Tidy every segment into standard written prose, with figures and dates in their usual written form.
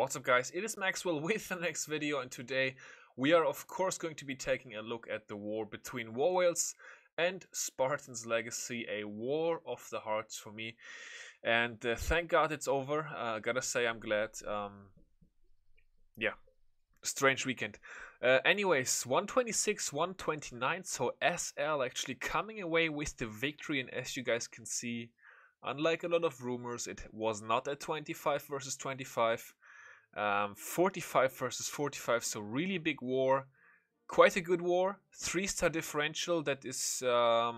What's up, guys? It is Maxwell with the next video, and today we are of course going to be taking a look at the war between war whales and Spartans Legacy, a war of the hearts for me. And thank God it's over. Gotta say I'm glad. Yeah, strange weekend. Anyways, 126, 129. So SL actually coming away with the victory, and as you guys can see, unlike a lot of rumors, it was not a 25 versus 25. 45 versus 45, so really big war, quite a good war. 3-star differential, that is yeah,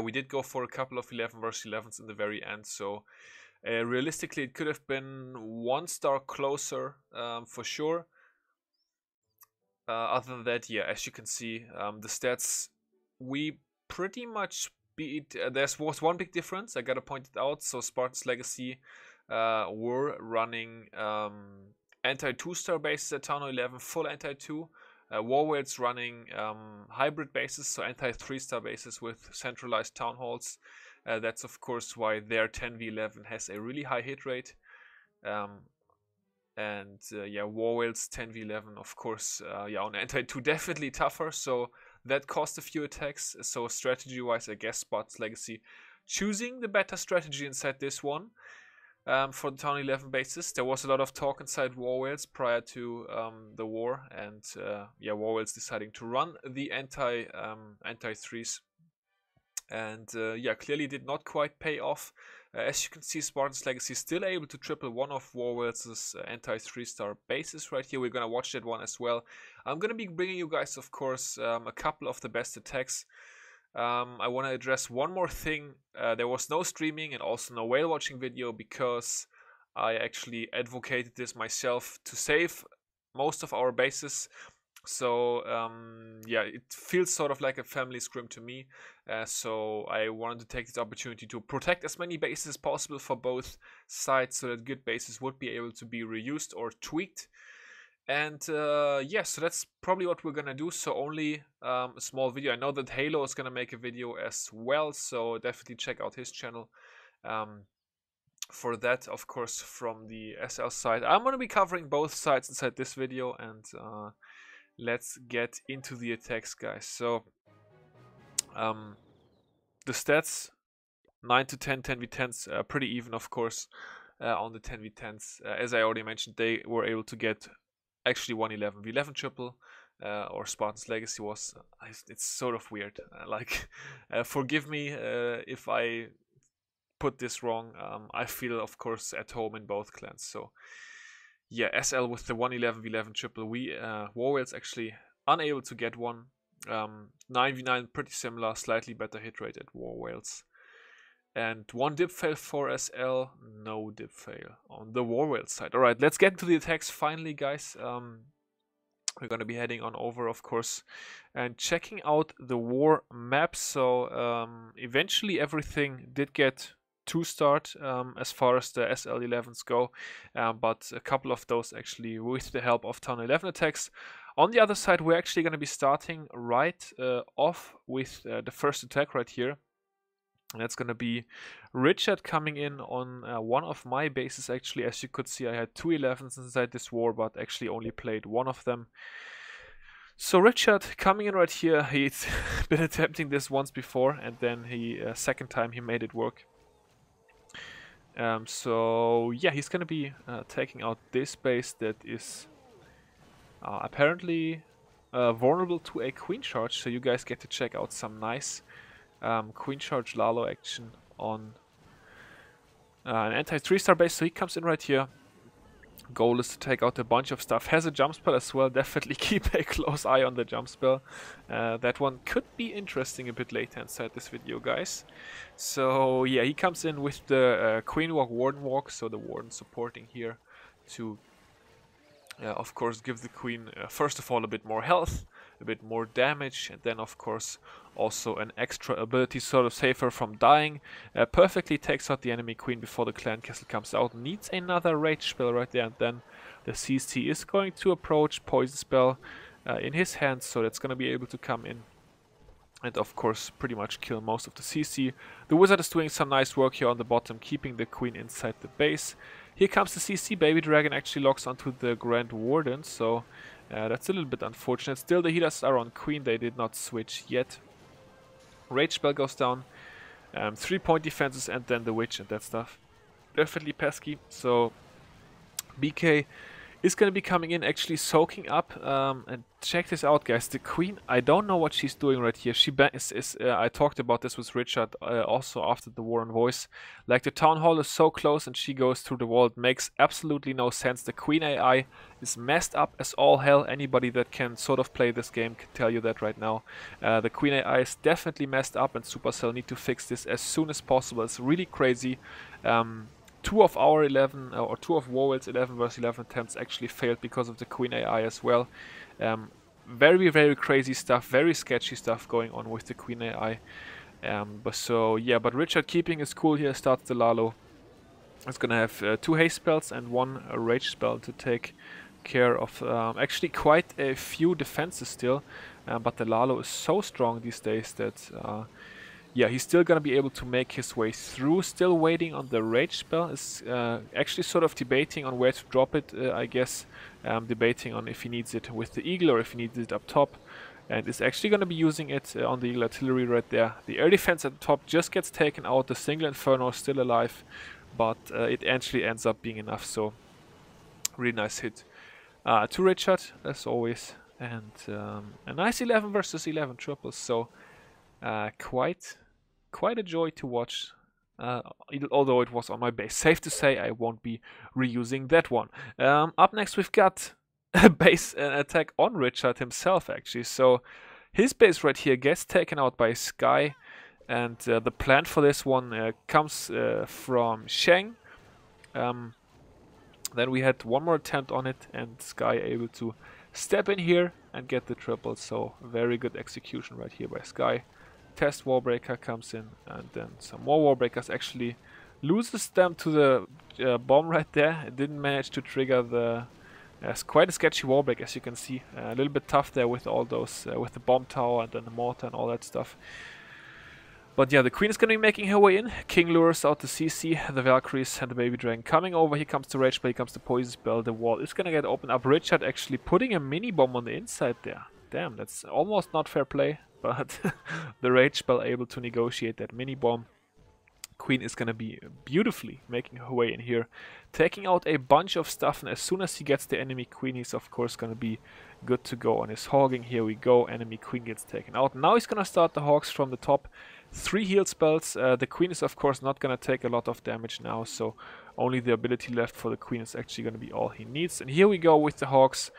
we did go for a couple of 11 versus 11s in the very end, so realistically it could have been 1 star closer, for sure. Other than that, yeah, as you can see, the stats, we pretty much beat. There was one big difference, I gotta point it out. So Spartans Legacy were running anti-2-star bases at Town Hall 11, full anti-2. War whales running hybrid bases, so anti-3-star bases with centralized town halls. That's of course why their 10v11 has a really high hit rate. And yeah, war whales 10v11, of course, yeah, on anti-2 definitely tougher, so that cost a few attacks. So strategy wise, I guess Spartans Legacy choosing the better strategy inside this one. For the Town 11 bases, there was a lot of talk inside war whales prior to the war, and yeah, war whales deciding to run the anti-3s, and yeah, clearly did not quite pay off. As you can see, Spartans Legacy still able to triple one of war whales' anti-3-star bases right here. We're gonna watch that one as well. I'm gonna be bringing you guys, of course, a couple of the best attacks. I want to address one more thing. There was no streaming and also no whale watching video because I actually advocated this myself to save most of our bases. So yeah, it feels sort of like a family scrim to me. So I wanted to take this opportunity to protect as many bases as possible for both sides, so that good bases would be able to be reused or tweaked. And yeah, so that's probably what we're gonna do. So only a small video. I know that Halo is gonna make a video as well, so definitely check out his channel for that, of course, from the SL side. I'm gonna be covering both sides inside this video, and let's get into the attacks, guys. So the stats, 9 to 10, 10v10s, pretty even, of course, on the 10v10s. As I already mentioned, they were able to get actually 111 v11 triple, or Spartans Legacy was. It's sort of weird. Like, forgive me if I put this wrong. I feel, of course, at home in both clans. So yeah, SL with the 111 v11 triple. We war whales actually unable to get one. 9v9 pretty similar, slightly better hit rate at war whales. And 1 dip fail for SL, no dip fail on the war whale side. Alright, let's get into the attacks finally, guys. We're going to be heading on over, of course, and checking out the war map. So eventually everything did get 2-starred as far as the SL11s go, but a couple of those actually with the help of Town 11 attacks. On the other side, we're actually going to be starting right off with the first attack right here. And that's going to be Richard coming in on one of my bases. Actually, as you could see, I had 2 11s inside this war, but actually only played one of them. So Richard coming in right here. He's been attempting this once before, and then he second time he made it work. So yeah, he's going to be taking out this base that is apparently vulnerable to a queen charge. So you guys get to check out some nice queen charge Lalo action on an anti-3-star base. So he comes in right here. Goal is to take out a bunch of stuff. Has a jump spell as well. Definitely keep a close eye on the jump spell. That one could be interesting a bit later inside this video, guys. So yeah, he comes in with the Queen Walk, Warden Walk. So the Warden supporting here to of course give the Queen first of all a bit more health, a bit more damage, and then of course also an extra ability, sort of save her from dying. Perfectly takes out the enemy queen before the clan castle comes out. Needs another rage spell right there, and then the CC is going to approach. Poison spell in his hands, so that's going to be able to come in and of course pretty much kill most of the CC. The wizard is doing some nice work here on the bottom, keeping the queen inside the base. Here comes the CC. Baby Dragon actually locks onto the Grand Warden, so that's a little bit unfortunate. Still, the healers are on Queen. They did not switch yet. Rage Spell goes down. 3-point defenses and then the Witch and that stuff. Definitely pesky. So BK is going to be coming in, actually soaking up. And check this out, guys. The Queen, I don't know what she's doing right here. She I talked about this with Richard also after the War on Voice. Like, the Town Hall is so close and she goes through the wall. It makes absolutely no sense. The Queen AI is messed up as all hell. Anybody that can sort of play this game can tell you that right now. The Queen AI is definitely messed up, and Supercell need to fix this as soon as possible. It's really crazy. Two of Warwell's 11 versus 11 attempts actually failed because of the Queen AI as well. Very, very crazy stuff, very sketchy stuff going on with the Queen AI. But Richard keeping his cool here, starts the Lalo. It's gonna have 2 haste spells and 1 rage spell to take care of actually quite a few defenses still. But the Lalo is so strong these days that yeah, he's still gonna be able to make his way through. Still waiting on the rage spell. Is actually sort of debating on where to drop it, I guess. Debating on if he needs it with the Eagle or if he needs it up top. And is actually gonna be using it on the Eagle Artillery right there. The air defense at the top just gets taken out. The single Inferno is still alive, but it actually ends up being enough. So really nice hit to Richard as always, and a nice 11 versus 11 triples. So quite a joy to watch, although it was on my base. Safe to say I won't be reusing that one. Up next we've got a base attack on Richard himself actually. So his base right here gets taken out by Sky, and the plan for this one comes from Sheng. Then we had one more attempt on it, and Sky able to step in here and get the triple. So very good execution right here by Sky. Test Warbreaker comes in, and then some more Warbreakers. Actually loses them to the bomb right there. It didn't manage to trigger the... it's quite a sketchy Warbreak, as you can see. A little bit tough there with all those, with the bomb tower and then the mortar and all that stuff. But yeah, the Queen is going to be making her way in. King lures out the CC, the Valkyries and the Baby Dragon coming over. Here comes the Rage Spell, here comes the Poison Spell. The wall is going to get opened up. Richard actually putting a mini bomb on the inside there. Damn, that's almost not fair play. But the Rage Spell able to negotiate that mini bomb. Queen is going to be beautifully making her way in here, taking out a bunch of stuff, and as soon as he gets the enemy Queen, he's of course going to be good to go on his hogging. Here we go, enemy Queen gets taken out. Now he's going to start the hogs from the top. 3 heal spells. The Queen is of course not going to take a lot of damage now, so only the ability left for the Queen is actually going to be all he needs. And here we go with the hogs.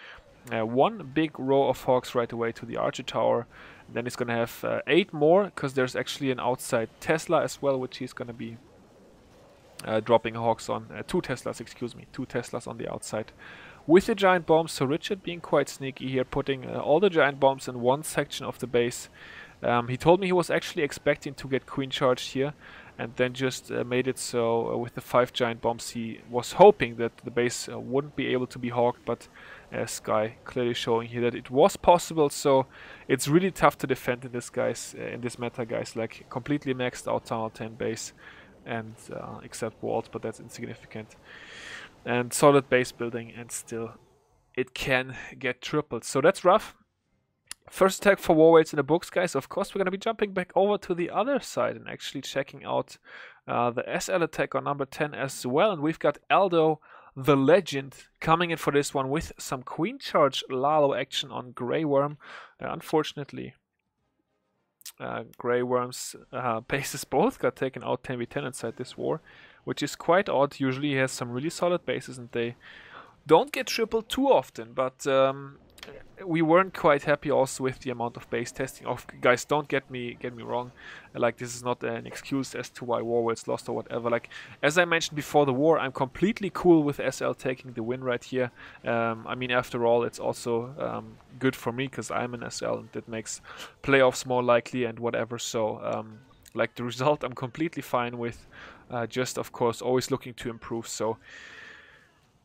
One big row of hogs right away to the Archer Tower. Then he's going to have 8 more, because there's actually an outside Tesla as well, which he's going to be dropping hogs on. 2 Teslas, excuse me. 2 Teslas on the outside. With the giant bombs, so Richard being quite sneaky here, putting all the giant bombs in one section of the base. He told me he was actually expecting to get Queen charged here, and then just made it so with the 5 giant bombs he was hoping that the base wouldn't be able to be hogged, but Sky clearly showing here that it was possible. So it's really tough to defend in this meta, guys. Like, completely maxed out Town Hall 10 base, and except walls, but that's insignificant, and solid base building, and still it can get tripled. So that's rough. First attack for Warweights in the books, guys. Of course, we're going to be jumping back over to the other side and actually checking out the SL attack on number 10 as well. And we've got Aldo, the legend, coming in for this one with some Queen Charge Lalo action on Grey Worm. Unfortunately, Grey Worm's bases both got taken out 10v10 inside this war, which is quite odd. Usually he has some really solid bases and they don't get tripled too often, but we weren't quite happy also with the amount of base testing. Guys, don't get me wrong. Like, this is not an excuse as to why Warwell's lost or whatever. Like, as I mentioned before the war, I'm completely cool with SL taking the win right here. I mean, after all, it's also good for me because I'm an SL, and that makes playoffs more likely and whatever. So, like, the result I'm completely fine with. Just, of course, always looking to improve. So,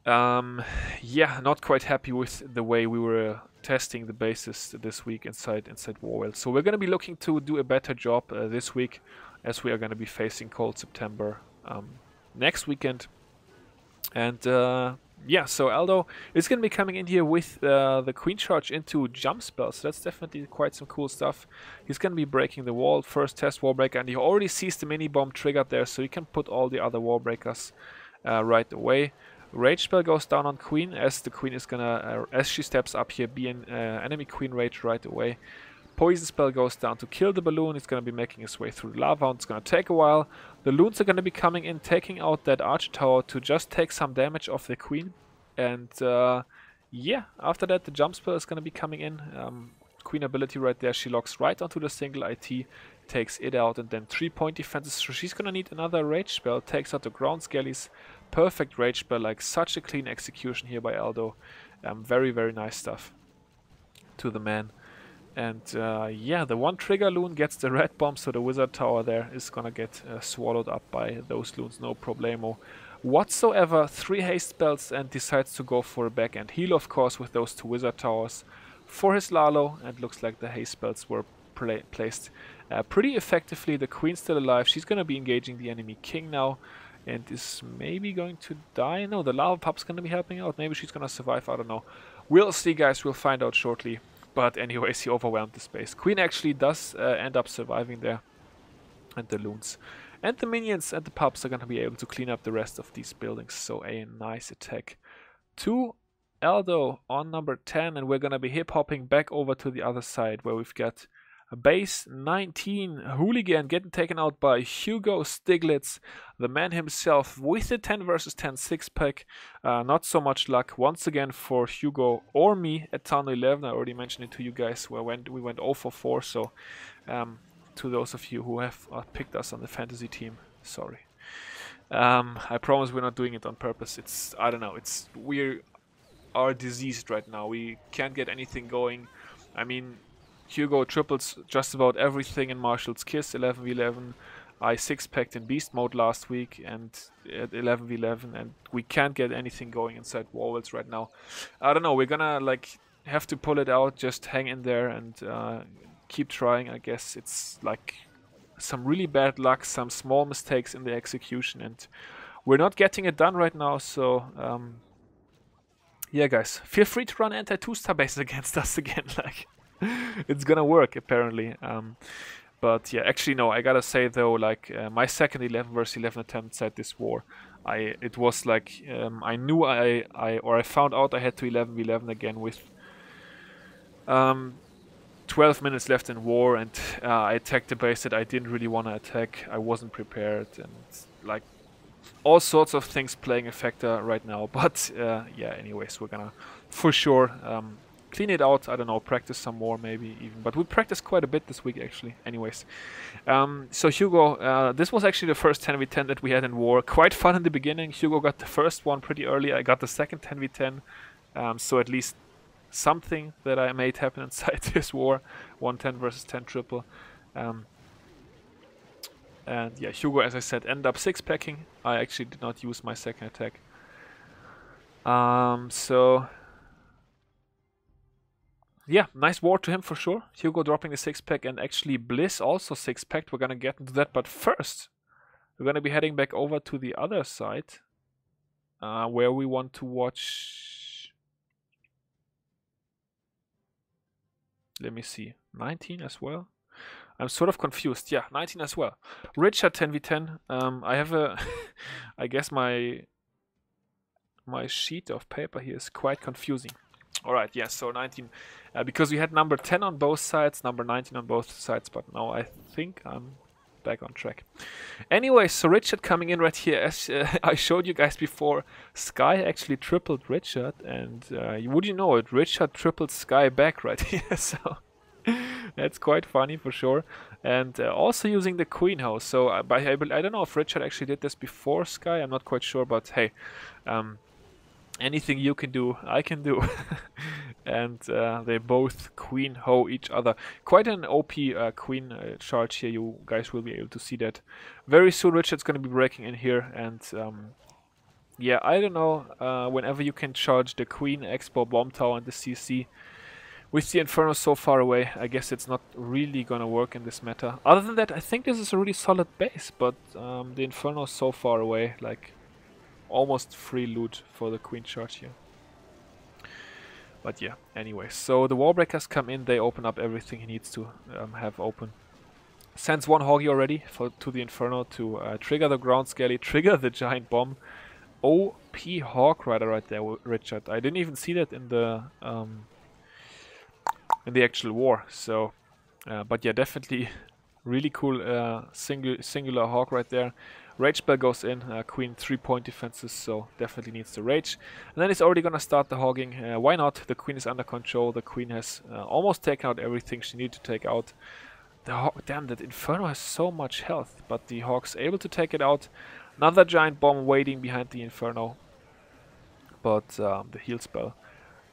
yeah, not quite happy with the way we were testing the bases this week inside Warwell. So we're going to be looking to do a better job this week, as we are going to be facing Cold September next weekend. And yeah, so Aldo is going to be coming in here with the Queen Charge into jump spells. So that's definitely quite some cool stuff. He's going to be breaking the wall, first test wall breaker, and he already sees the mini bomb triggered there, so he can put all the other wall breakers right away. Rage spell goes down on Queen, as the Queen is gonna, as she steps up here, be an enemy Queen Rage right away. Poison spell goes down to kill the balloon. It's going to be making its way through the lava. It's going to take a while. The loons are going to be coming in, taking out that archer tower to just take some damage off the queen. And yeah, after that the jump spell is going to be coming in. Queen ability right there. She locks right onto the single IT, takes it out, and then 3-point defenses. So she's going to need another rage spell. Takes out the ground skellies. Perfect rage spell, like such a clean execution here by Aldo. Very, very nice stuff to the man. And yeah, the one trigger loon gets the red bomb, so the wizard tower there is gonna get swallowed up by those loons, no problemo whatsoever. 3 haste spells and decides to go for a backhand heal, of course, with those 2 wizard towers for his Lalo, and looks like the haste spells were placed pretty effectively. The queen's still alive. She's gonna be engaging the enemy king now, and is maybe going to die. No, the lava pup's gonna be helping out. Maybe she's gonna survive, I don't know. We'll see, guys, we'll find out shortly. But anyways, he overwhelmed the space. Queen actually does end up surviving there. And the loons and the minions and the pups are going to be able to clean up the rest of these buildings. So a nice attack to Aldo on number 10. And we're going to be hip-hopping back over to the other side, where we've got a base 19 Hooligan getting taken out by Hugo Stiglitz, the man himself, with the 10 versus 10 6-pack. Not so much luck once again for Hugo or me at Town 11. I already mentioned it to you guys, where we went 0 for 4. So to those of you who have picked us on the fantasy team, sorry. I promise we're not doing it on purpose. It's, I don't know, we are diseased right now. We can't get anything going. I mean, Hugo triples just about everything in Marshall's Kiss 11v11. I 6-packed in Beast mode last week and at 11v11, and we can't get anything going inside Warwells right now. I don't know, we're gonna like have to pull it out, just hang in there and keep trying. I guess it's like some really bad luck, some small mistakes in the execution, and we're not getting it done right now. So yeah, guys, feel free to run anti-2-star bases against us again. Like, it's gonna work apparently. But yeah, actually no, I gotta say though, like my second 11 versus 11 attempt at this war, it was like I knew I found out I had to 11v11 again with 12 minutes left in war, and I attacked a base that I didn't really want to attack. I wasn't prepared, and like all sorts of things playing a factor right now. But yeah, anyways, we're gonna for sure clean it out. I don't know, practice some more maybe even. But we practiced quite a bit this week actually. Anyways, so Hugo, this was actually the first 10v10 that we had in war. Quite fun in the beginning. Hugo got the first one pretty early. I got the second 10v10. So at least something that I made happen inside this war. 110 versus 10 triple. And yeah, Hugo, as I said, ended up 6-packing. I actually did not use my second attack. So yeah, nice war to him for sure. Hugo dropping the 6-pack, and actually Bliss also 6-packed. We're gonna get into that, but first we're gonna be heading back over to the other side, where we want to watch. Let me see, 19 as well. I'm sort of confused. Yeah, 19 as well. Richard 10v10. I have a, I guess my sheet of paper here is quite confusing. Alright, yeah, so 19, because we had number 10 on both sides, number 19 on both sides, but now I think I'm back on track. Anyway, so Richard coming in right here. As I showed you guys before, Sky actually tripled Richard, and would you know it, Richard tripled Sky back right here, so that's quite funny for sure. And also using the Queen House, so I don't know if Richard actually did this before Sky, I'm not quite sure, but hey, anything you can do, I can do. And they both Queen Ho each other. Quite an OP Queen charge here. You guys will be able to see that very soon. Richard's going to be breaking in here. And yeah, I don't know. Whenever you can charge the Queen, Expo, Bomb Tower, and the CC with the Inferno so far away, I guess it's not really going to work in this meta. Other than that, I think this is a really solid base. But the Inferno is so far away. Like, almost free loot for the queen charge here. But yeah, anyway, so the wall breakers come in, they open up everything he needs to have open. Sends one Hoggy already to the Inferno to trigger the ground scaly, trigger the giant bomb. OP Hawk Rider right there, Richard. I didn't even see that in the actual war. So, but yeah, definitely really cool singular Hawk right there. Rage spell goes in, Queen 3-point defenses, so definitely needs to rage. And then he's already gonna start the hogging. Why not? The Queen is under control. The Queen has almost taken out everything she needed to take out. Damn, that Inferno has so much health, but the Hawk's able to take it out. Another giant bomb waiting behind the Inferno, but the heal spell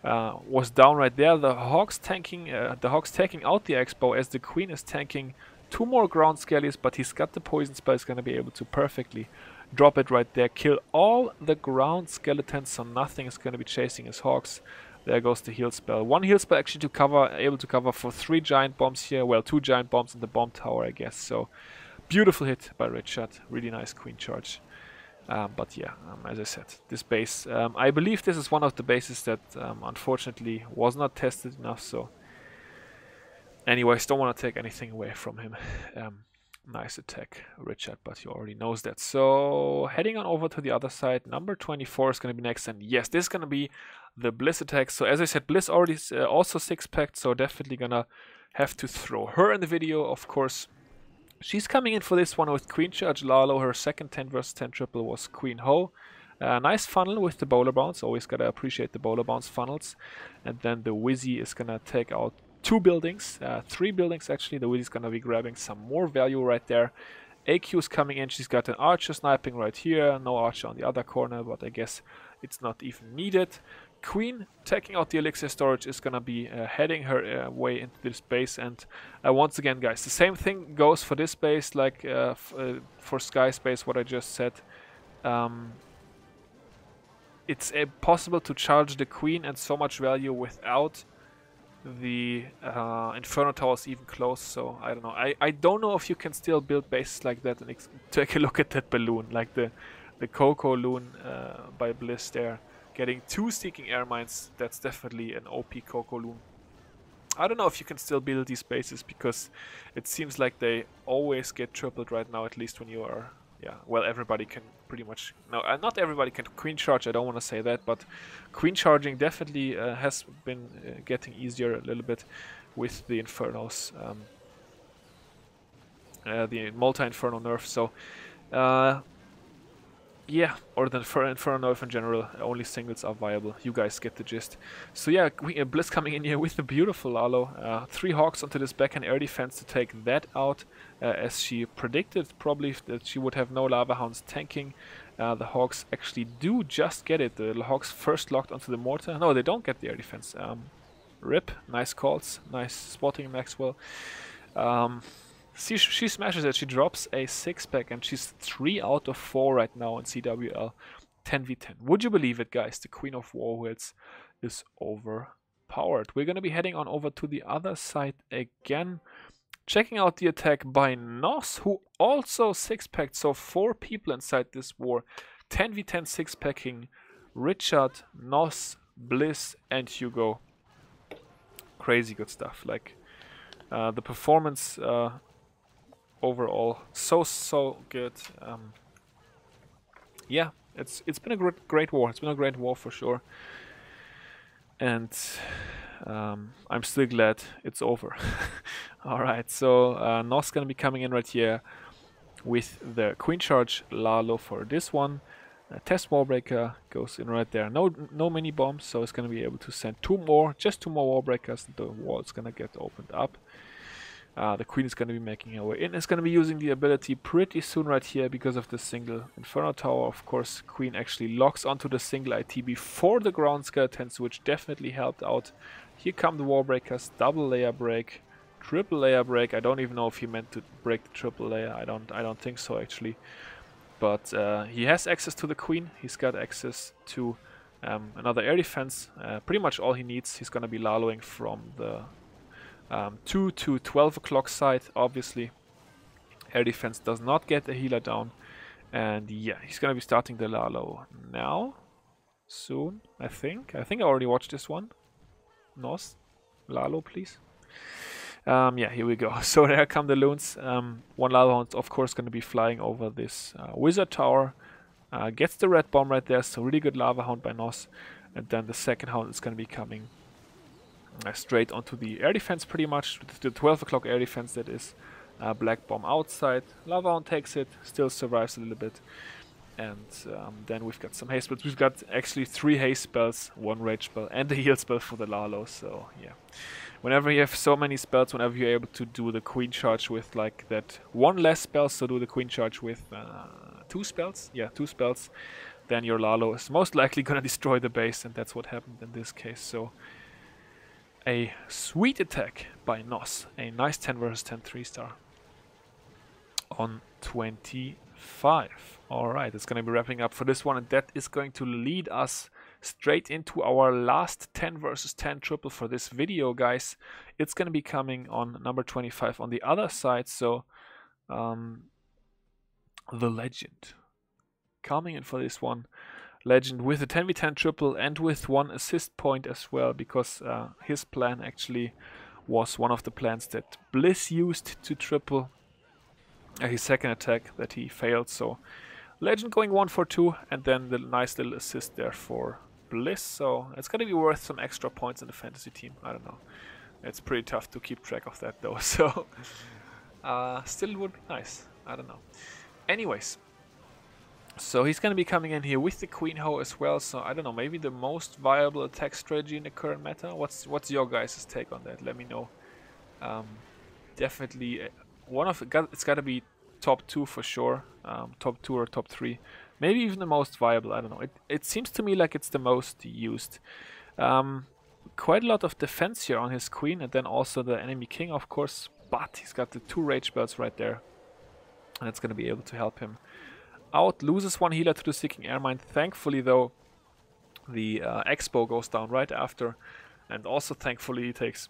was down right there. The Hawk's taking out the Expo as the Queen is tanking 2 more ground skellies, but he's got the poison spell. He's gonna be able to perfectly drop it right there, kill all the ground skeletons, so nothing is gonna be chasing his Hawks. There goes the heal spell. 1 heal spell actually to cover, able to cover for 3 giant bombs here. Well, 2 giant bombs in the bomb tower, I guess. So beautiful hit by Richard. Really nice queen charge. But yeah, as I said, this base, I believe this is one of the bases that unfortunately was not tested enough. So anyways, don't want to take anything away from him. Nice attack, Richard, but he already knows that. So heading on over to the other side, number 24 is going to be next. And yes, this is going to be the Bliss attack. So as I said, Bliss already also 6-packed, so definitely going to have to throw her in the video, of course. She's coming in for this one with Queen Charge Lalo. Her second 10 vs 10 triple was Queen Ho. Nice funnel with the bowler bounce. Always got to appreciate the bowler bounce funnels. And then the Wizzy is going to take out 2 buildings, 3 buildings actually. The Wizzy's going to be grabbing some more value right there. AQ is coming in. She's got an archer sniping right here. No archer on the other corner, but I guess it's not even needed. Queen taking out the elixir storage is going to be heading her way into this base. And once again, guys, the same thing goes for this base like for Sky Space, what I just said. It's possible to charge the Queen and so much value without the Inferno towers even close. So I don't know. I don't know if you can still build bases like that. And take a look at that balloon, like the Coco Loon by Bliss there. Getting 2 Seeking Air Mines, that's definitely an OP Coco Loon. I don't know if you can still build these bases, because it seems like they always get tripled right now, at least when you are... Yeah, well, everybody can pretty much... No, not everybody can Queen Charge, I don't want to say that, but Queen Charging definitely has been getting easier a little bit with the Infernos. The multi-Inferno nerf, so... yeah, or the Inferno nerf in general, only singles are viable. You guys get the gist. So yeah, Bliss coming in here with the beautiful Lalo. 3 Hawks onto this backhand air defense to take that out. As she predicted probably that she would have no Lava Hounds tanking. The Hawks actually do just get it. The Hawks first locked onto the mortar. No, they don't get the air defense. RIP, nice calls, nice spotting, Maxwell. She smashes it. She drops a 6-pack and she's 3 out of 4 right now in CWL 10v10. Would you believe it, guys? The Queen of Warwheels is overpowered. We're going to be heading on over to the other side again. Checking out the attack by Nos, who also 6-packed. So 4 people inside this war. 10v10 6-packing. Richard, Nos, Bliss, and Hugo. Crazy good stuff. Like the performance... overall, so good. Yeah, it's been a great war. It's been a great war for sure, and I'm still glad it's over. All right, so Nos gonna be coming in right here with the Queen Charge Lalo for this one. Test wall breaker goes in right there. No mini bombs, so it's gonna be able to send just two more wall breakers. The wall is gonna get opened up. The Queen is going to be making her way in. It's going to be using the ability pretty soon right here because of the single Inferno Tower. Of course, Queen actually locks onto the single IT before the ground skeletons, which definitely helped out. Here come the wall breakers, double layer break, triple layer break. I don't even know if he meant to break the triple layer. I don't think so actually. But he has access to the Queen. He's got access to another air defense. Pretty much all he needs. He's going to be Laloing from the 2 to 12 o'clock side, obviously. Air defense does not get a healer down. And yeah, he's gonna be starting the Lalo now, soon, I think. I already watched this one. Nos, Lalo, please. Yeah, here we go. So there come the loons. One Lalo Hound, of course, gonna be flying over this wizard tower. Gets the red bomb right there, so really good Lava Hound by Nos. And then the second Hound is gonna be coming straight onto the air defense, pretty much. The 12 o'clock air defense, that is. Black bomb outside. Lava Hound takes it, still survives a little bit. And then we've got some haste spells. We've got actually 3 haste spells, 1 rage spell, and a heal spell for the Lalo. So yeah, whenever you have so many spells, whenever you're able to do the queen charge with like that 1 less spell, so do the queen charge with 2 spells. Yeah, 2 spells. Then your Lalo is most likely gonna destroy the base, and that's what happened in this case. So a sweet attack by Nos. A nice 10 versus 10 3-star on 25. Alright, it's going to be wrapping up for this one, and that is going to lead us straight into our last 10 versus 10 triple for this video, guys. It's going to be coming on number 25 on the other side, so the Legend coming in for this one. Legend with a 10v10 triple and with 1 assist point as well, because his plan actually was one of the plans that Bliss used to triple his second attack that he failed. So Legend going 1 for 2, and then the nice little assist there for Bliss. So it's going to be worth some extra points in the fantasy team. I don't know. It's pretty tough to keep track of that though. So still it would be nice. I don't know. Anyways, so he's going to be coming in here with the Queen Ho as well. So I don't know, maybe the most viable attack strategy in the current meta. What's your guys' take on that? Let me know. Definitely one of it's got to be top 2 for sure. Top 2 or top 3, maybe even the most viable. I don't know. It seems to me like it's the most used. Quite a lot of defense here on his queen, and then also the enemy king, of course. But he's got the 2 rage belts right there, and it's going to be able to help him out. Loses 1 healer to the Seeking Airmine. Thankfully, though, the Expo goes down right after, and also thankfully he takes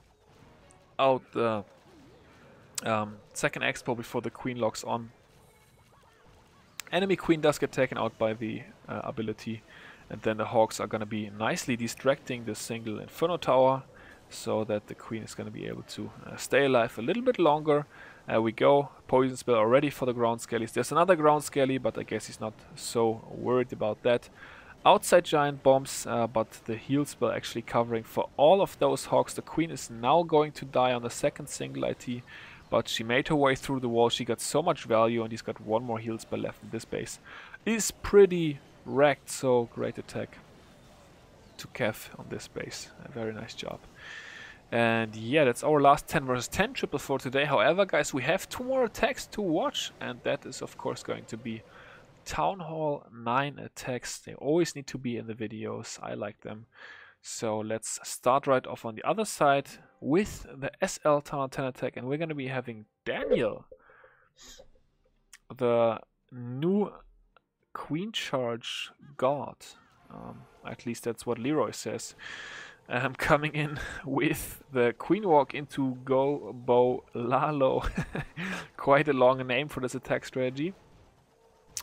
out the second Expo before the queen locks on. Enemy queen does get taken out by the ability, and then the Hawks are going to be nicely distracting the single Inferno Tower, so that the queen is going to be able to stay alive a little bit longer. We go. Poison spell already for the ground skellies. There's another ground skelly, but I guess he's not so worried about that. Outside giant bombs, but the heal spell actually covering for all of those Hawks. The queen is now going to die on the second single IT, but she made her way through the wall. She got so much value, and he's got 1 more heal spell left in this base. Is pretty wrecked, so great attack to Kev on this base. A very nice job. And yeah, that's our last 10 versus 10 triple for today. However, guys, we have 2 more attacks to watch, and that is of course going to be Town Hall 9 attacks. They always need to be in the videos. I like them. So let's start right off on the other side with the SL Town Hall 10 attack, and we're going to be having Daniel, the new Queen Charge God. At least that's what Leroy says. Coming in with the Queen Walk into Go Bow Lalo. Quite a long name for this attack strategy.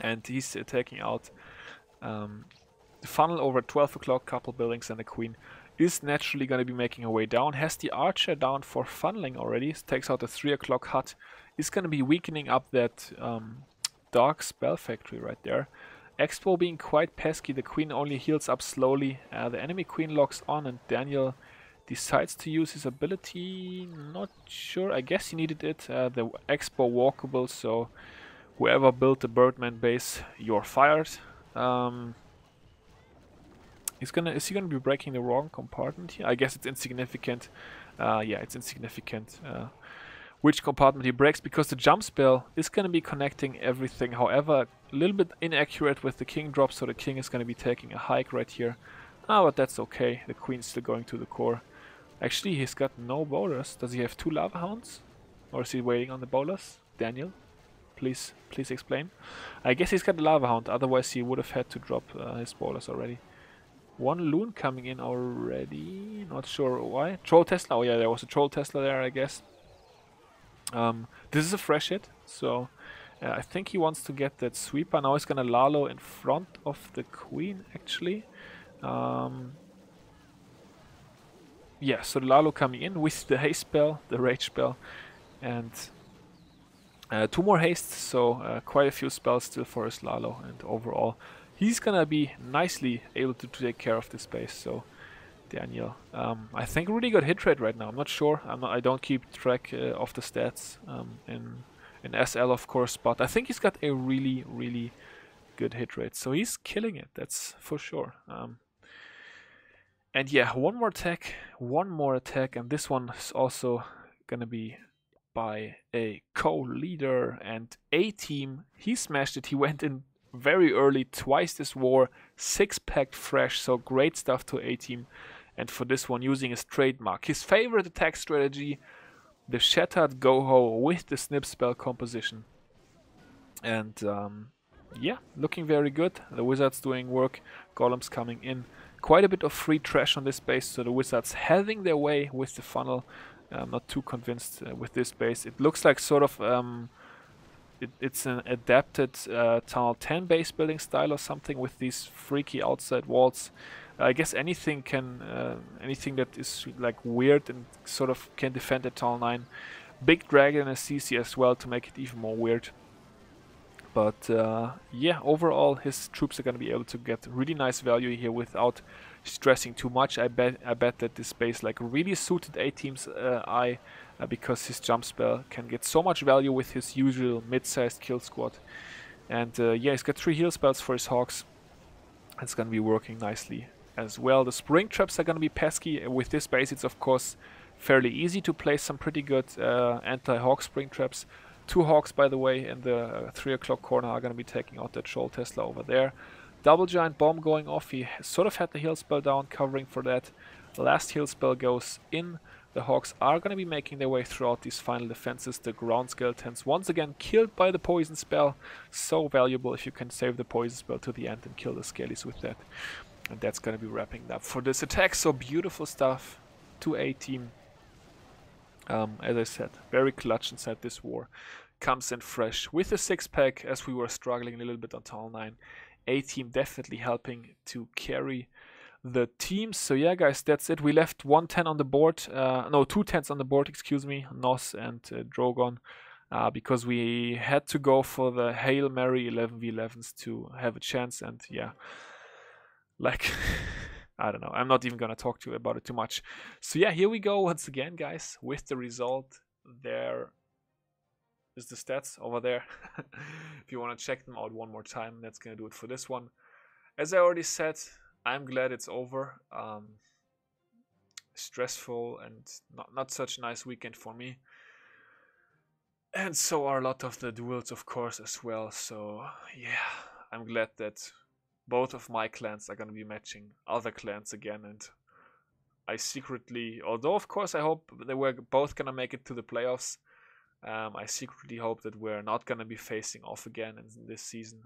And he's taking out the funnel over 12 o'clock, couple buildings, and the queen is naturally going to be making her way down. Has the archer down for funneling already. Takes out the 3 o'clock hut. Is going to be weakening up that dark spell factory right there. Expo being quite pesky. The queen only heals up slowly. The enemy queen locks on, and Daniel decides to use his ability. Not sure. I guess he needed it. The Expo walkable, so whoever built the Birdman base, you're fired. Is he gonna be breaking the wrong compartment here? I guess it's insignificant. Yeah, it's insignificant which compartment he breaks, because the jump spell is gonna be connecting everything. However, a little bit inaccurate with the king drop, so the king is gonna be taking a hike right here. But that's okay. The queen's still going to the core. Actually, he's got no bowlers. Does he have 2 lava hounds? Or is he waiting on the bowlers? Daniel, please explain. I guess he's got the lava hound, otherwise he would have had to drop his bowlers already. 1 loon coming in already. Not sure why. Troll Tesla. Oh yeah, there was a Troll Tesla there, I guess. This is a fresh hit, so I think he wants to get that sweeper. Now he's gonna Lalo in front of the queen, actually. Yeah, so the Lalo coming in with the haste spell, the rage spell, and 2 more hastes, so quite a few spells still for his Lalo, and overall he's gonna be nicely able to take care of this base. So Daniel, I think really good hit rate right now. I'm not sure. I don't keep track of the stats in SL, of course, but I think he's got a really good hit rate. So he's killing it. That's for sure. And yeah, one more attack, and this one is also gonna be by a co-leader and a team. He smashed it. He went in very early, twice this war, 6-packed fresh, so great stuff to a team. And for this one, using his trademark, his favorite attack strategy, the Shattered Goho with the snip spell composition. And yeah, looking very good. The Wizards doing work, Golems coming in. Quite a bit of free trash on this base, so the Wizards having their way with the funnel. I'm not too convinced with this base. It looks like sort of it's an adapted Tunnel 10 base building style or something with these freaky outside walls. I guess anything that is like weird and sort of can defend at Tunnel 9. Big Dragon and CC as well to make it even more weird. But yeah, overall his troops are going to be able to get really nice value here without stressing too much. I bet that this base like really suited A team's eye because his jump spell can get so much value with his usual mid-sized kill squad. And yeah, he's got 3 heal spells for his Hawks. It's going to be working nicely as well. The spring traps are going to be pesky. With this base, it's of course fairly easy to place some pretty good anti-Hawk spring traps. 2 Hawks, by the way, in the 3 o'clock corner are going to be taking out that Shoal Tesla over there. Double Giant Bomb going off. He sort of had the heal spell down, covering for that. The last heal spell goes in. The Hawks are going to be making their way throughout these final defenses. The ground skeletons once again killed by the poison spell. So valuable if you can save the poison spell to the end and kill the skellies with that. And that's going to be wrapping it up for this attack. So beautiful stuff to A team. As I said, very clutch inside this war. Comes in fresh with a 6-pack as we were struggling a little bit on Tunnel 9. A team definitely helping to carry the team. So yeah, guys, that's it. We left 110 on the board. No, 2 10s on the board, excuse me. Nos and Drogon. Because we had to go for the Hail Mary 11v11s to have a chance. And yeah, like... I don't know. I'm not even going to talk to you about it too much. So yeah, here we go once again, guys, with the result. There is the stats over there. If you want to check them out one more time, that's going to do it for this one. As I already said, I'm glad it's over. Stressful and not such a nice weekend for me. And so are a lot of the duels, of course, as well. So yeah, I'm glad that both of my clans are going to be matching other clans again, and I secretly, although of course I hope they were both going to make it to the playoffs, I secretly hope that we're not going to be facing off again in this season.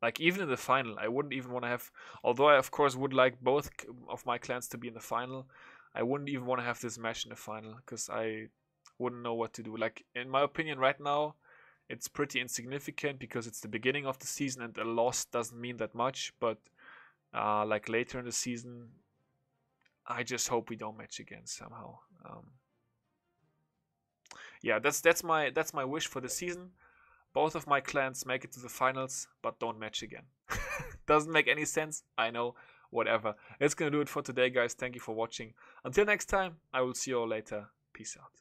Like even in the final, I wouldn't even want to have, although I of course would like both of my clans to be in the final, I wouldn't even want to have this match in the final, because I wouldn't know what to do. Like in my opinion right now, it's pretty insignificant because it's the beginning of the season and a loss doesn't mean that much. But like later in the season, I just hope we don't match again somehow. Yeah, that's my wish for the season. Both of my clans make it to the finals, but don't match again. Doesn't make any sense, I know. Whatever. That's gonna do it for today, guys. Thank you for watching. Until next time, I will see you all later. Peace out.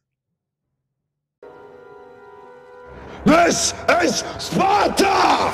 This is Sparta!